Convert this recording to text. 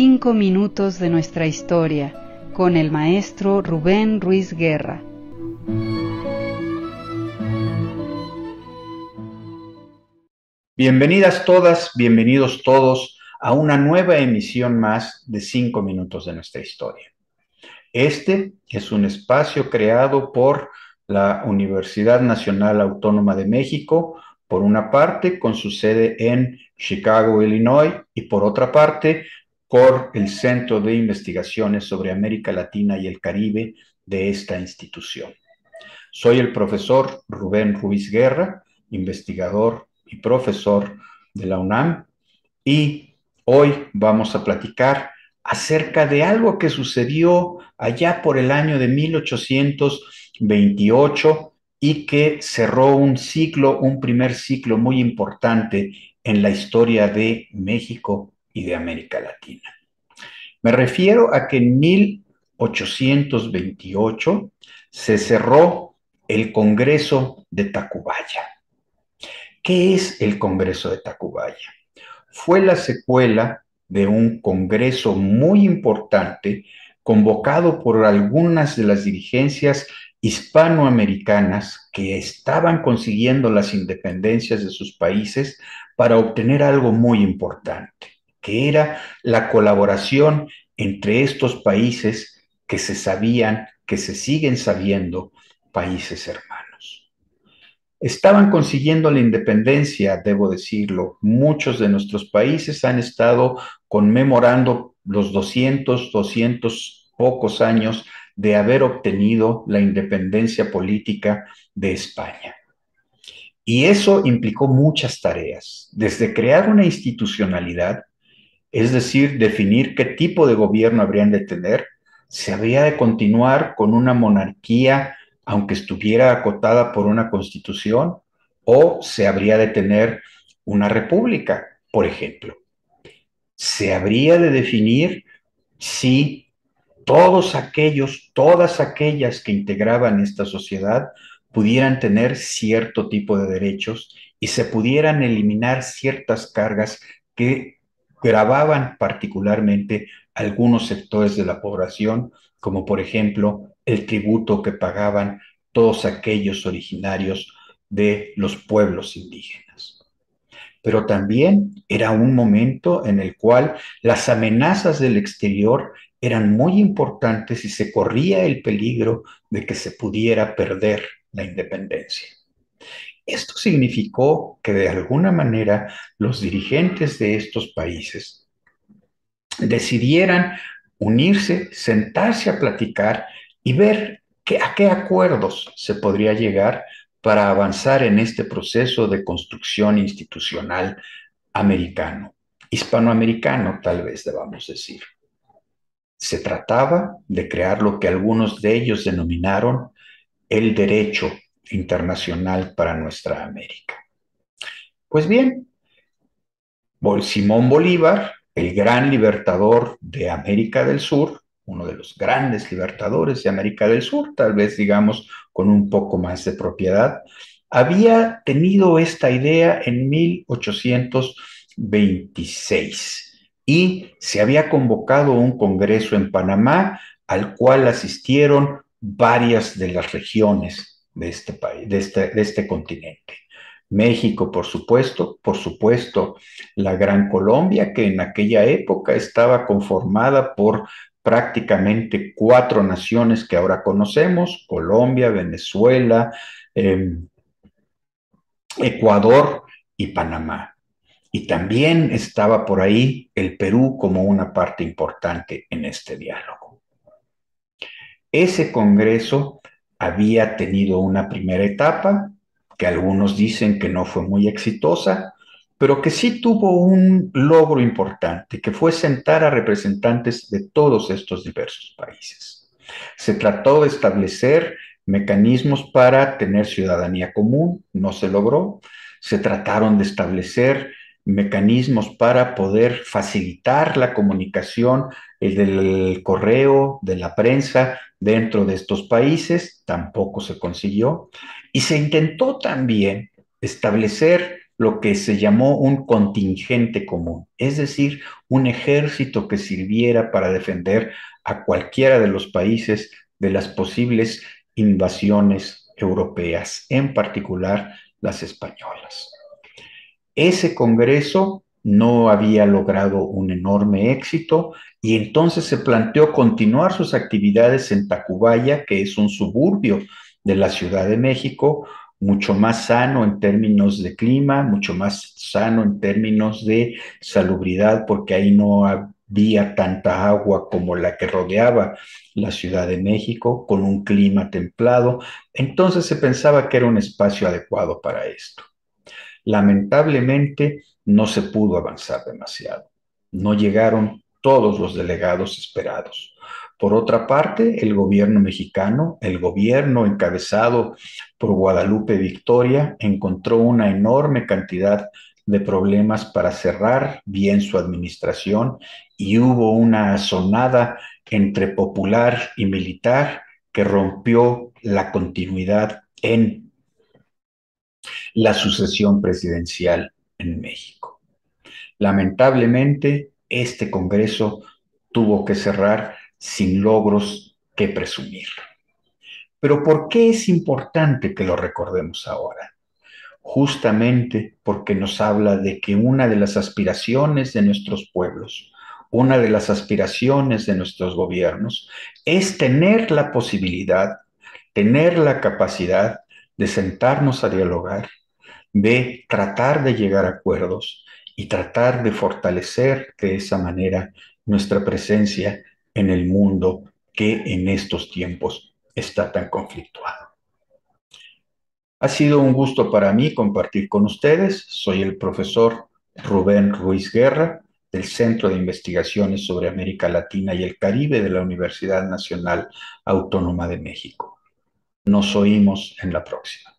5 minutos de nuestra historia con el maestro Rubén Ruiz Guerra. Bienvenidas todas, bienvenidos todos a una nueva emisión más de 5 minutos de nuestra historia. Este es un espacio creado por la Universidad Nacional Autónoma de México, por una parte con su sede en Chicago, Illinois, y por otra parte por el Centro de Investigaciones sobre América Latina y el Caribe de esta institución. Soy el profesor Rubén Ruiz Guerra, investigador y profesor de la UNAM, y hoy vamos a platicar acerca de algo que sucedió allá por el año de 1828 y que cerró un primer ciclo muy importante en la historia de México y de América Latina. Me refiero a que en 1828 se cerró el Congreso de Tacubaya. ¿Qué es el Congreso de Tacubaya? Fue la secuela de un congreso muy importante convocado por algunas de las dirigencias hispanoamericanas que estaban consiguiendo las independencias de sus países para obtener algo muy importante, que era la colaboración entre estos países que se sabían, que se siguen sabiendo, países hermanos. Estaban consiguiendo la independencia, debo decirlo. Muchos de nuestros países han estado conmemorando los 200 pocos años de haber obtenido la independencia política de España. Y eso implicó muchas tareas, desde crear una institucionalidad, es decir, definir qué tipo de gobierno habrían de tener. Se había de continuar con una monarquía, aunque estuviera acotada por una constitución, o se habría de tener una república, por ejemplo. Se habría de definir si todas aquellas que integraban esta sociedad pudieran tener cierto tipo de derechos y se pudieran eliminar ciertas cargas que gravaban particularmente algunos sectores de la población, como por ejemplo el tributo que pagaban todos aquellos originarios de los pueblos indígenas. Pero también era un momento en el cual las amenazas del exterior eran muy importantes y se corría el peligro de que se pudiera perder la independencia. Esto significó que de alguna manera los dirigentes de estos países decidieran unirse, sentarse a platicar y ver a qué acuerdos se podría llegar para avanzar en este proceso de construcción institucional americano, hispanoamericano tal vez debamos decir. Se trataba de crear lo que algunos de ellos denominaron el derecho internacional para nuestra América. Pues bien, Simón Bolívar, el gran libertador de América del Sur, uno de los grandes libertadores de América del Sur, tal vez digamos con un poco más de propiedad, había tenido esta idea en 1826 y se había convocado un congreso en Panamá al cual asistieron varias de las regiones de este país, de este continente. México, por supuesto, la Gran Colombia, que en aquella época estaba conformada por prácticamente 4 naciones que ahora conocemos: Colombia, Venezuela, Ecuador y Panamá. Y también estaba por ahí el Perú como una parte importante en este diálogo. Ese congreso había tenido una primera etapa, que algunos dicen que no fue muy exitosa, pero que sí tuvo un logro importante, que fue sentar a representantes de todos estos diversos países. Se trató de establecer mecanismos para tener ciudadanía común, no se logró. Se trataron de establecer mecanismos para poder facilitar la comunicación, el del correo, de la prensa dentro de estos países, tampoco se consiguió. Y se intentó también establecer lo que se llamó un contingente común, es decir, un ejército que sirviera para defender a cualquiera de los países de las posibles invasiones europeas, en particular las españolas. Ese Congreso no había logrado un enorme éxito y entonces se planteó continuar sus actividades en Tacubaya, que es un suburbio de la Ciudad de México, mucho más sano en términos de clima, mucho más sano en términos de salubridad, porque ahí no había tanta agua como la que rodeaba la Ciudad de México, con un clima templado. Entonces se pensaba que era un espacio adecuado para esto. Lamentablemente no se pudo avanzar demasiado. No llegaron todos los delegados esperados. Por otra parte, el gobierno mexicano, el gobierno encabezado por Guadalupe Victoria, encontró una enorme cantidad de problemas para cerrar bien su administración y hubo una asonada entre popular y militar que rompió la continuidad en la sucesión presidencial en México. Lamentablemente, este Congreso tuvo que cerrar sin logros que presumir. Pero ¿por qué es importante que lo recordemos ahora? Justamente porque nos habla de que una de las aspiraciones de nuestros pueblos, una de las aspiraciones de nuestros gobiernos, es tener la posibilidad, tener la capacidad de sentarnos a dialogar, de tratar de llegar a acuerdos y tratar de fortalecer de esa manera nuestra presencia en el mundo que en estos tiempos está tan conflictuado. Ha sido un gusto para mí compartir con ustedes. Soy el profesor Rubén Ruiz Guerra del Centro de Investigaciones sobre América Latina y el Caribe de la Universidad Nacional Autónoma de México. Nos oímos en la próxima.